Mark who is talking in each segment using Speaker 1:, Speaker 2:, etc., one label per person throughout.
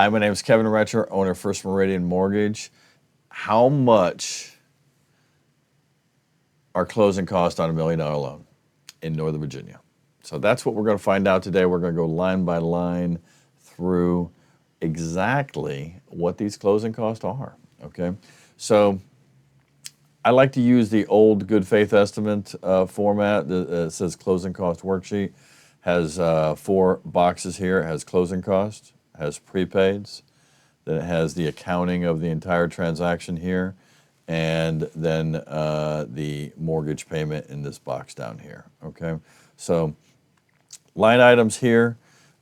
Speaker 1: Hi, my name is Kevin Retcher, owner of First Meridian Mortgage. How much are closing costs on $1 million loan in Northern Virginia? So that's what we're going to find out today. We're going to go line by line through exactly what these closing costs are, okay? So I like to use the old good faith estimate format that says closing cost worksheet. Has 4 boxes here. It has closing costs, has prepaids, then it has the accounting of the entire transaction here, and then the mortgage payment in this box down here, okay? So line items here,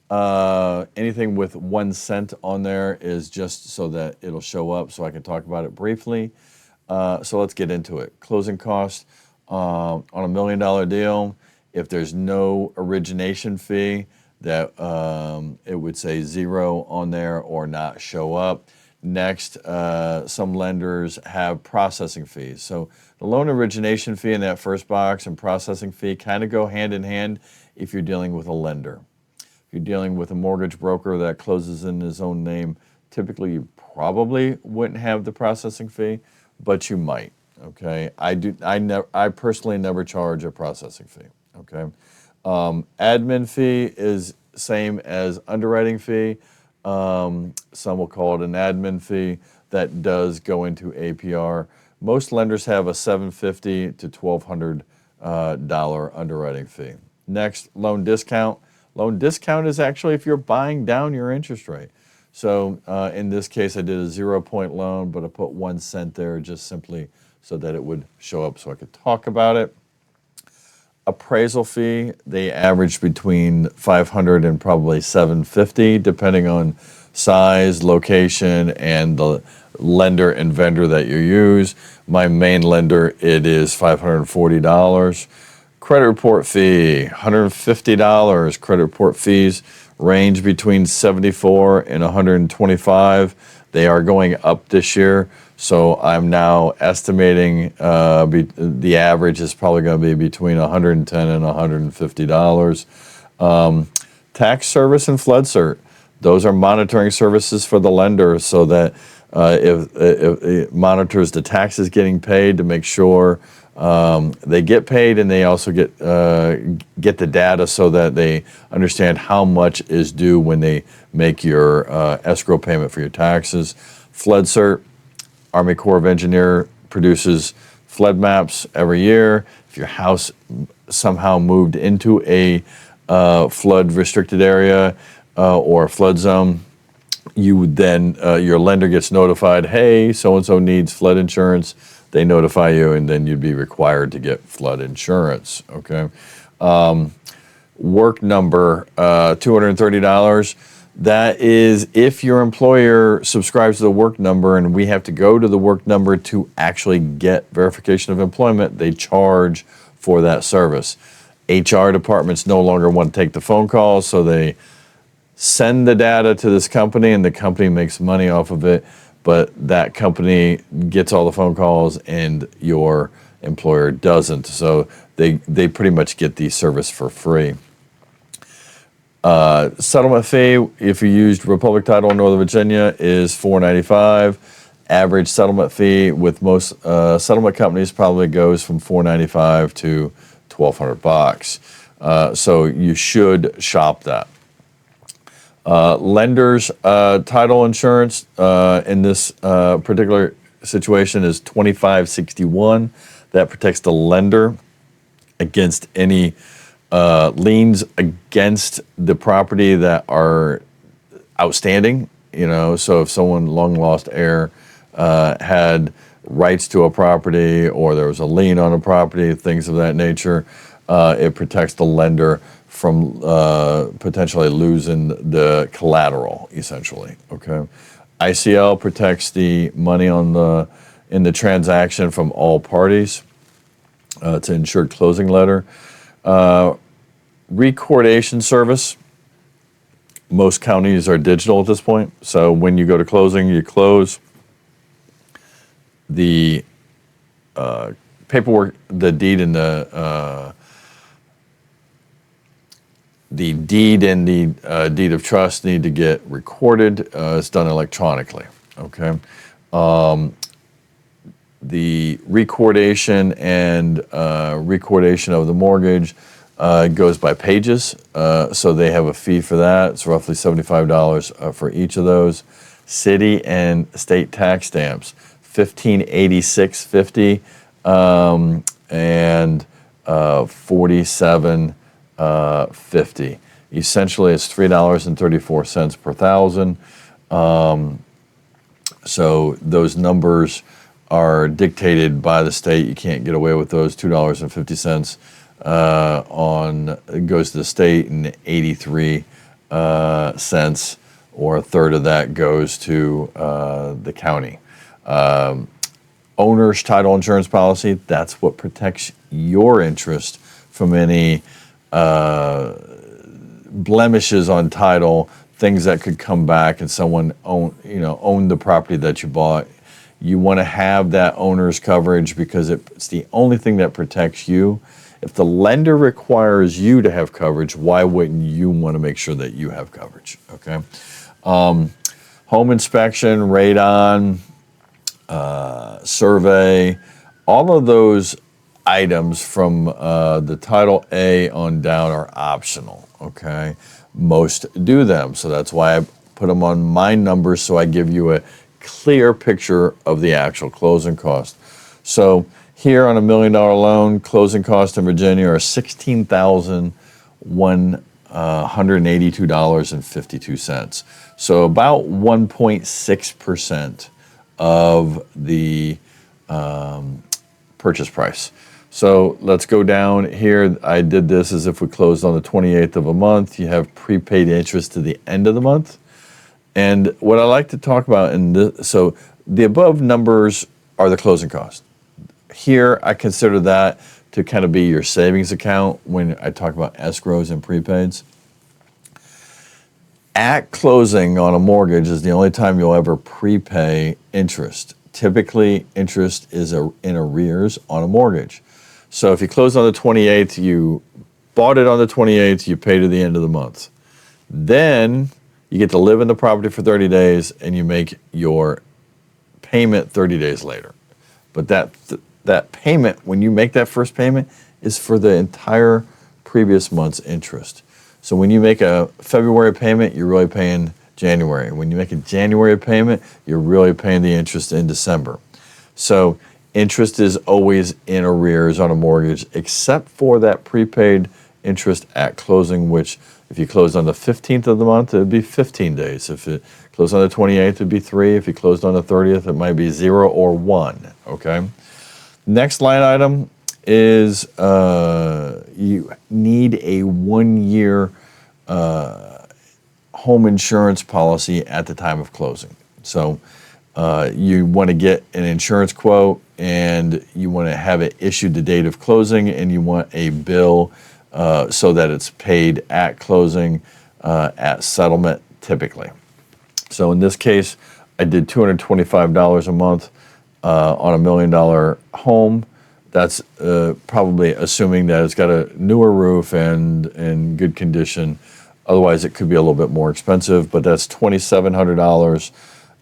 Speaker 1: anything with 1 cent on there is just so that it'll show up so I can talk about it briefly. So let's get into it. Closing costs on a $1 million deal, if there's no origination fee, that it would say 0 on there or not show up. Next, some lenders have processing fees. So the loan origination fee in that first box and processing fee kind of go hand in hand if you're dealing with a lender. If you're dealing with a mortgage broker that closes in his own name, typically you probably wouldn't have the processing fee, but you might. Okay, I personally never charge a processing fee. Okay, admin fee is same as underwriting fee. Some will call it an admin fee. That does go into APR. Most lenders have a $750 to $1,200 underwriting fee. Next, loan discount. Loan discount is actually if you're buying down your interest rate. So in this case, I did a 0-point loan, but I put 1 cent there just simply so that it would show up so I could talk about it. Appraisal fee, they average between $500 and probably $750, depending on size, location, and the lender and vendor that you use. My main lender, it is $540. Credit report fee, $150. Credit report fees range between $74 and $125. They are going up this year, so I'm now estimating the average is probably going to be between $110 and $150. Tax service and flood cert. Those are monitoring services for the lender so that if it monitors the taxes getting paid to make sure they get paid, and they also get the data so that they understand how much is due when they make your escrow payment for your taxes. Flood cert, Army Corps of Engineer produces flood maps every year. If your house somehow moved into a flood restricted area or a flood zone, you would then your lender gets notified, hey, so-and-so needs flood insurance. They notify you, and then you'd be required to get flood insurance, okay? Work number, $230. That is if your employer subscribes to the work number, and we have to go to the work number to actually get verification of employment, they charge for that service. HR departments no longer want to take the phone calls, so they send the data to this company, and the company makes money off of it, but that company gets all the phone calls and your employer doesn't. So they pretty much get the service for free. Settlement fee, if you used Republic Title in Northern Virginia, is $495. Average settlement fee with most settlement companies probably goes from $495 to $1,200. So you should shop that. Lenders title insurance in this particular situation is $25.61. That protects the lender against any liens against the property that are outstanding. You know, so if someone long lost heir had rights to a property, or there was a lien on a property, things of that nature, it protects the lender from potentially losing the collateral, essentially. Okay, ICL protects the money in the transaction from all parties. It's an insured closing letter. Recordation service. Most counties are digital at this point, so when you go to closing, you close. The paperwork, the deed, and the The deed and the deed of trust need to get recorded. It's done electronically, okay? The recordation and recordation of the mortgage goes by pages, so they have a fee for that. It's roughly $75 for each of those. City and state tax stamps, $1586.50 and $47.50. Essentially, it's $3.34 per thousand. So those numbers are dictated by the state. You can't get away with those. $2.50 goes to the state, and 83 cents or a third of that goes to the county. Owner's title insurance policy, that's what protects your interest from any blemishes on title, things that could come back and someone owned the property that you bought. You want to have that owner's coverage because it's the only thing that protects you. If the lender requires you to have coverage, why wouldn't you want to make sure that you have coverage? Okay. Home inspection, radon, survey, all of those items from the Title A on down are optional. Okay. Most do them. So that's why I put them on my numbers, so I give you a clear picture of the actual closing cost. So here on $1 million loan, closing costs in Virginia are $16,182.52. So about 1.6% of the purchase price. So let's go down here. I did this as if we closed on the 28th of a month. You have prepaid interest to the end of the month. And what I like to talk about in this, so the above numbers are the closing costs. Here, I consider that to kind of be your savings account when I talk about escrows and prepaids. At closing on a mortgage is the only time you'll ever prepay interest. Typically, interest is in arrears on a mortgage. So if you close on the 28th, you bought it on the 28th, you pay to the end of the month. Then you get to live in the property for 30 days and you make your payment 30 days later. But that payment, when you make that first payment, is for the entire previous month's interest. So when you make a February payment, you're really paying January. When you make a January payment, you're really paying the interest in December. So interest is always in arrears on a mortgage, except for that prepaid interest at closing, which if you closed on the 15th of the month, it would be 15 days. If it closed on the 28th, it would be 3. If you closed on the 30th, it might be 0 or 1, okay? Next line item is you need a 1-year home insurance policy at the time of closing. So you want to get an insurance quote and you want to have it issued the date of closing, and you want a bill so that it's paid at closing, at settlement typically. So in this case, I did $225 a month on $1 million home. That's probably assuming that it's got a newer roof and in good condition. Otherwise, it could be a little bit more expensive, but that's $2,700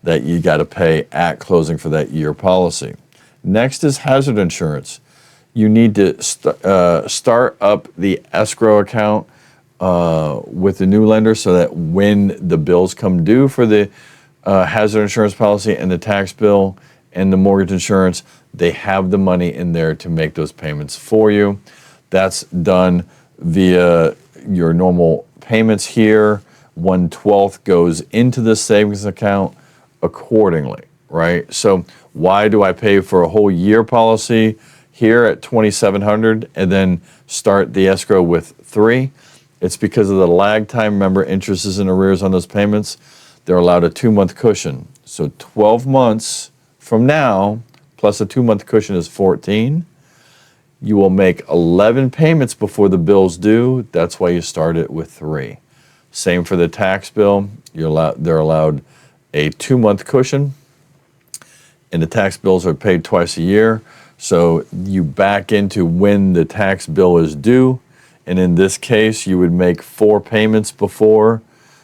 Speaker 1: that you got to pay at closing for that year policy. Next is hazard insurance. You need to start up the escrow account with the new lender so that when the bills come due for the hazard insurance policy and the tax bill and the mortgage insurance, they have the money in there to make those payments for you. That's done via your normal payments here. 1/12 goes into the savings account accordingly, right? So why do I pay for a whole year policy here at $2,700 and then start the escrow with 3? It's because of the lag time. Remember, interest is in arrears on those payments. They're allowed a 2-month cushion. So 12 months from now, plus a 2-month cushion is 14. You will make 11 payments before the bill's due. That's why you start it with 3. Same for the tax bill. They're allowed a 2-month cushion, and the tax bills are paid twice a year. So you back into when the tax bill is due, And in this case, you would make 4 payments before.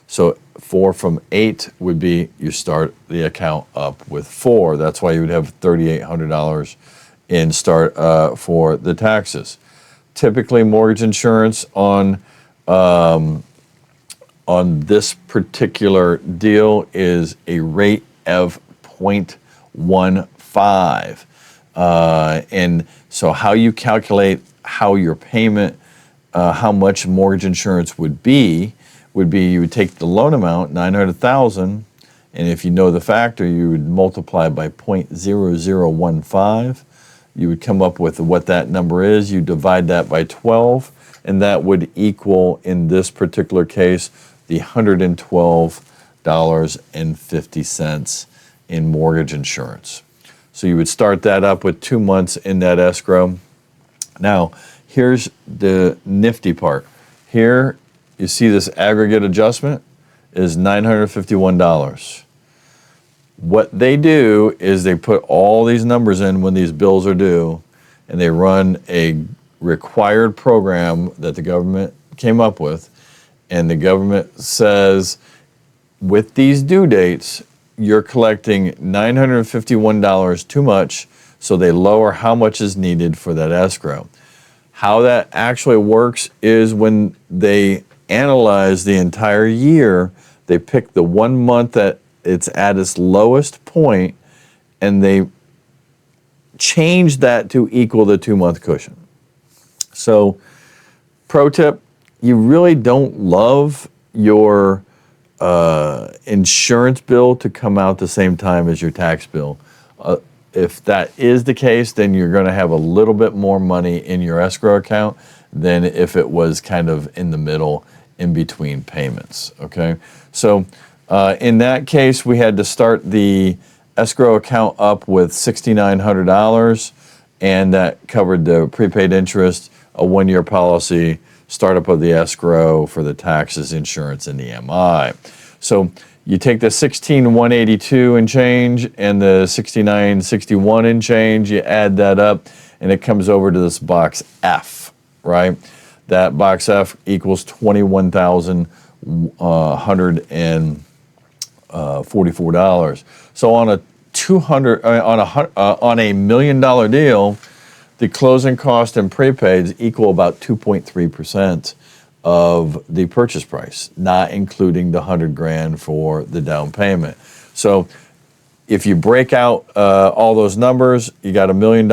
Speaker 1: So 4 from 8 would be you start the account up with 4. That's why you would have $3,800 in start for the taxes. Typically, mortgage insurance on this particular deal is a rate of 0.15. And so how you calculate how your payment, how much mortgage insurance would be you would take the loan amount, $900,000, and if you know the factor, you would multiply by 0.0015. You would come up with what that number is. You divide that by 12, and that would equal, in this particular case, the $112.50 in mortgage insurance. So you would start that up with 2 months in that escrow. Now, here's the nifty part. Here, you see this aggregate adjustment is $951. What they do is they put all these numbers in when these bills are due, and they run a required program that the government came up with, and the government says, with these due dates, you're collecting $951 too much, so they lower how much is needed for that escrow. How that actually works is when they analyze the entire year, they pick the 1 month that it's at its lowest point, and they change that to equal the 2-month cushion. So, pro tip, you really don't love your insurance bill to come out the same time as your tax bill. If that is the case, then you're going to have a little bit more money in your escrow account than if it was kind of in the middle, in between payments, okay? So in that case, we had to start the escrow account up with $6,900, and that covered the prepaid interest, a 1-year policy, startup of the escrow for the taxes, insurance, and the MI. So you take the $16,182 and change and the $6,961 and change, you add that up, and it comes over to this box F, right? That box F equals $21,144. So on a $1 million deal, the closing cost and prepaids equal about 2.3% of the purchase price, not including the $100,000 for the down payment. So if you break out all those numbers, you got $1 million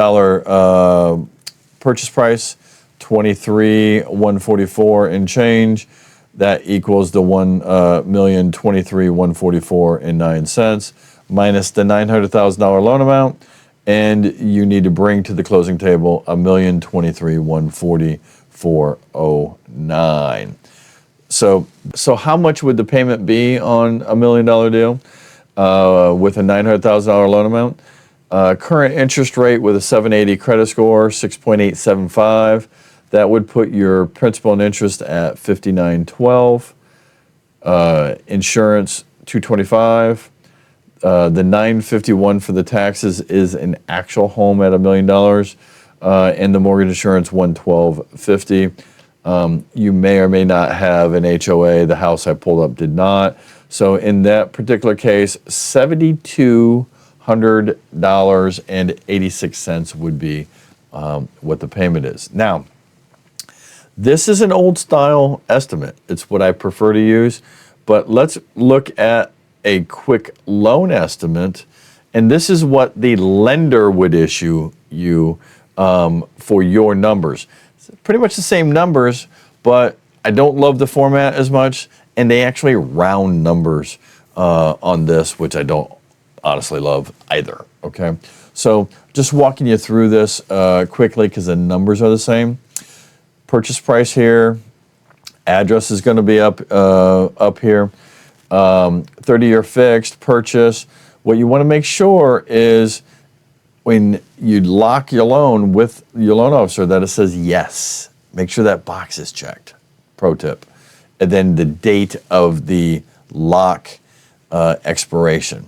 Speaker 1: purchase price, $23,144 and change. That equals the $1,023,144.09 minus the $900,000 loan amount, and you need to bring to the closing table $1,023,144.09. So how much would the payment be on $1 million deal with a $900,000 loan amount? Current interest rate with a 780 credit score, 6.875. That would put your principal and interest at $59.12. Insurance $225. The $951 for the taxes is an actual home at $1 million, and the mortgage insurance $112.50. You may or may not have an HOA. The house I pulled up did not. So in that particular case, $7,200.86 would be what the payment is. Now, this is an old style estimate. It's what I prefer to use, but let's look at a quick loan estimate, and this is what the lender would issue you for your numbers. It's pretty much the same numbers, but I don't love the format as much, and they actually round numbers on this, which I don't honestly love either, okay? So just walking you through this quickly because the numbers are the same. Purchase price here, address is going to be up here. 30-year fixed purchase. What you want to make sure is when you lock your loan with your loan officer that it says yes. Make sure that box is checked. Pro tip. And then the date of the lock expiration.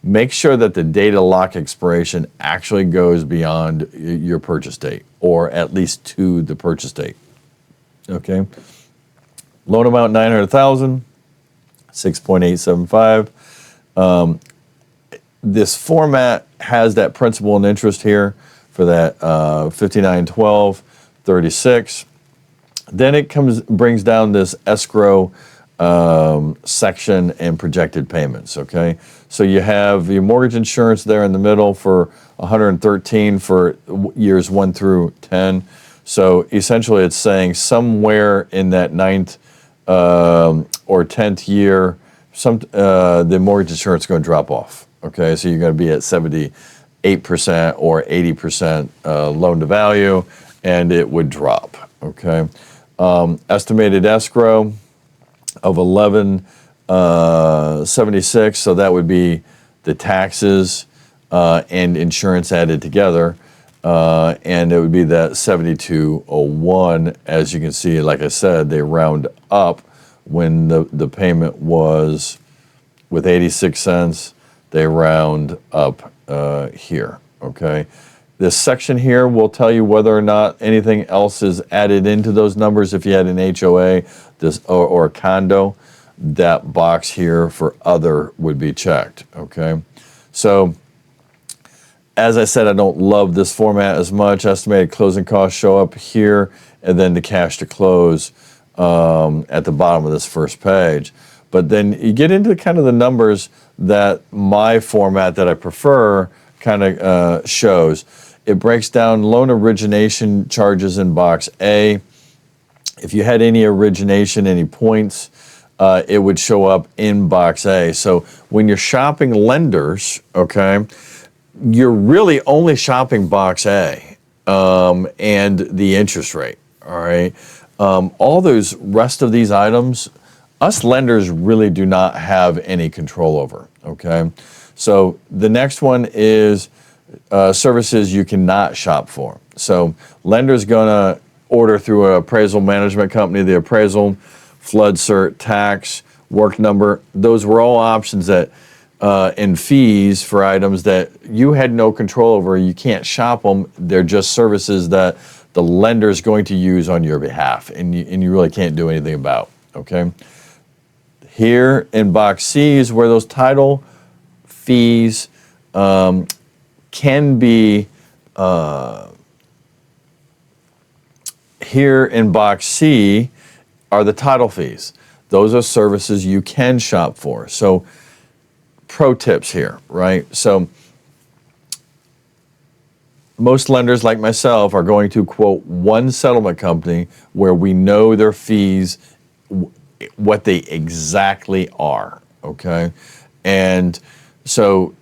Speaker 1: Make sure that the date of lock expiration actually goes beyond your purchase date, or at least to the purchase date. Okay. Loan amount 900,000, 6.875. This format has that principal and interest here for that 5912.36. Then it brings down this escrow section and projected payments. Okay, so you have your mortgage insurance there in the middle for 113 for years 1 through 10. So essentially, it's saying somewhere in that 9th or 10th year, the mortgage insurance is going to drop off. Okay, so you're going to be at 78% or 80% loan to value, and it would drop. Okay, estimated escrow of 1176, so that would be the taxes and insurance added together, and it would be that 7201. As you can see, like I said, they round up when the payment was with 86 cents. They round up here. Okay. This section here will tell you whether or not anything else is added into those numbers. If you had an HOA or a condo, that box here for other would be checked. Okay. So as I said, I don't love this format as much. Estimated closing costs show up here, and then the cash to close at the bottom of this first page. But then you get into kind of the numbers that my format that I prefer kind of shows. It breaks down loan origination charges in box A. If you had any origination, any points, it would show up in box A. So when you're shopping lenders, okay, you're really only shopping box A and the interest rate, all right? All those rest of these items, us lenders really do not have any control over, okay? So the next one is services you cannot shop for. So lender's gonna order through an appraisal management company, the appraisal, flood cert, tax, work number. Those were all options that and fees for items that you had no control over. You can't shop them. They're just services that the lender is going to use on your behalf, and you really can't do anything about, okay? Here in box C is where those title fees can be, here in box C are the title fees. Those are services you can shop for. So pro tips here, right? So most lenders like myself are going to quote one settlement company where we know their fees, what they exactly are, okay? And so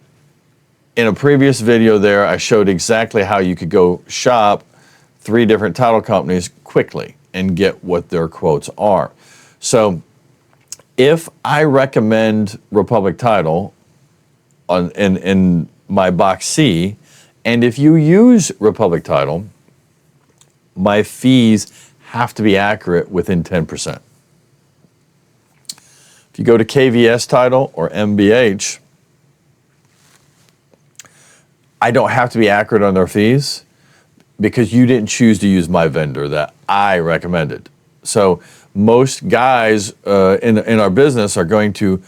Speaker 1: in a previous video there, I showed exactly how you could go shop 3 different title companies quickly and get what their quotes are. So if I recommend Republic Title in my box C, and if you use Republic Title, my fees have to be accurate within 10%. If you go to KVS Title or MBH, I don't have to be accurate on their fees because you didn't choose to use my vendor that I recommended. So most guys in our business are going to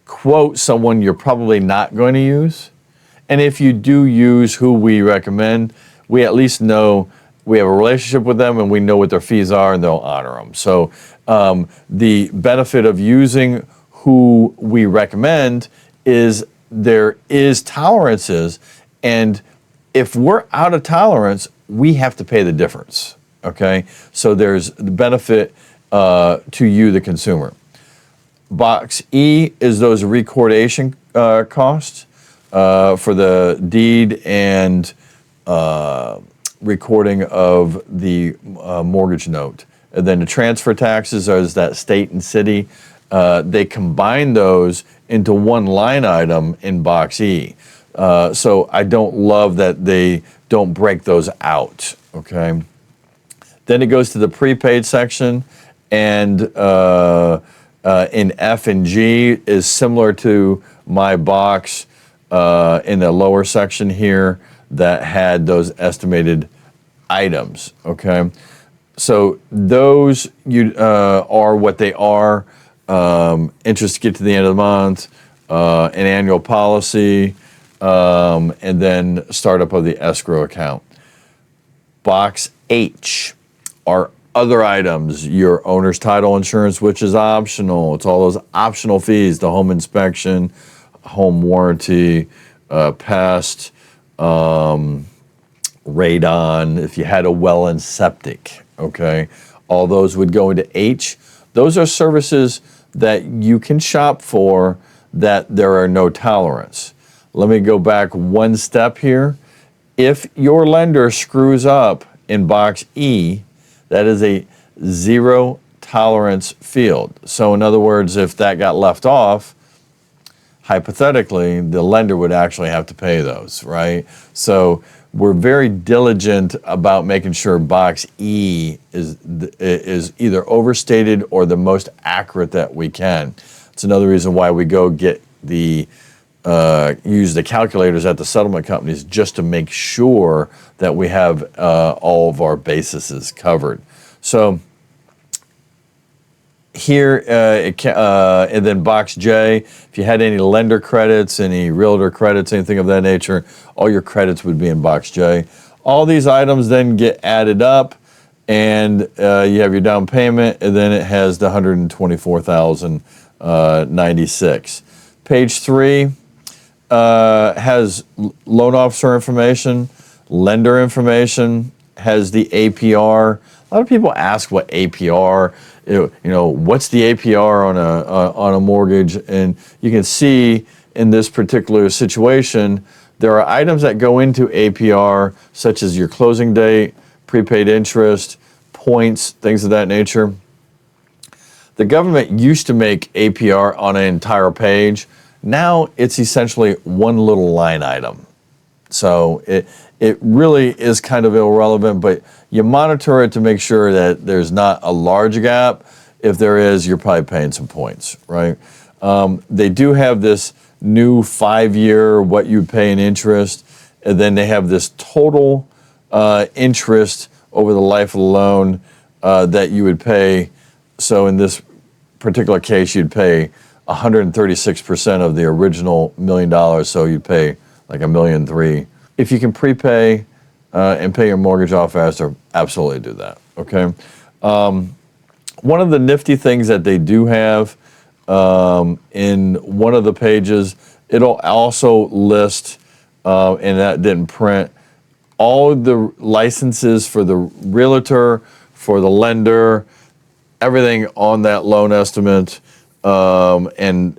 Speaker 1: quote someone you're probably not going to use. And if you do use who we recommend, we at least know we have a relationship with them and we know what their fees are and they'll honor them. So the benefit of using who we recommend is there is tolerances, and if we're out of tolerance, we have to pay the difference, okay? So there's the benefit to you, the consumer. Box E is those recordation costs for the deed and recording of the mortgage note. And then the transfer taxes is that state and city. They combine those into one line item in box E. So I don't love that they don't break those out, okay? Then it goes to the prepaid section, and in F and G is similar to my box in the lower section here that had those estimated items, okay? So those are what they are. Interest to get to the end of the month, an annual policy, and then startup of the escrow account. Box H are other items, your owner's title insurance, which is optional. It's all those optional fees, the home inspection, home warranty, pest, radon, if you had a well and septic, okay? All those would go into H. Those are services that you can shop for that there are no tolerance. Let me go back one step here. If your lender screws up in box E, that is a zero tolerance field. So in other words, if that got left off, hypothetically, the lender would actually have to pay those, right? So we're very diligent about making sure box E is either overstated or the most accurate that we can. It's another reason why we go get the use the calculators at the settlement companies, just to make sure that we have all of our bases covered. So here, and then box J, if you had any lender credits, any realtor credits, anything of that nature, all your credits would be in box J. All these items then get added up, and you have your down payment, and then it has the $124,096. Page 3 has loan officer information, lender information, has the APR. A lot of people ask what APR, what's the APR on a mortgage, and you can see in this particular situation, there are items that go into APR, such as your closing date, prepaid interest, points, things of that nature. The government used to make APR on an entire page. Now it's essentially one little line item. So it really is kind of irrelevant, but you monitor it to make sure that there's not a large gap. If there is, you're probably paying some points, right? They do have this new 5-year what you pay in interest, and then they have this total interest over the life of the loan that you would pay. So in this particular case, you'd pay 136% of the original $1 million, so you'd pay like $1.3 million. If you can prepay and pay your mortgage off faster, absolutely do that, okay? One of the nifty things that they do have in one of the pages, it'll also list, and that didn't print, all the licenses for the realtor, for the lender, everything on that loan estimate, and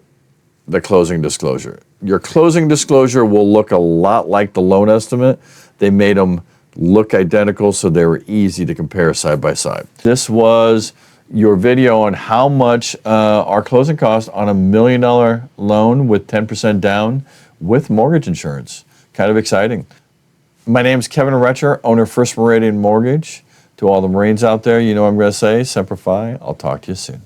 Speaker 1: the closing disclosure. Your closing disclosure will look a lot like the loan estimate. They made them look identical, so they were easy to compare side by side. This was your video on how much our closing costs on a $1 million loan with 10% down with mortgage insurance. Kind of exciting. My name is Kevin Retcher, owner of First Meridian Mortgage. To all the Marines out there, you know what I'm going to say, Semper Fi. I'll talk to you soon.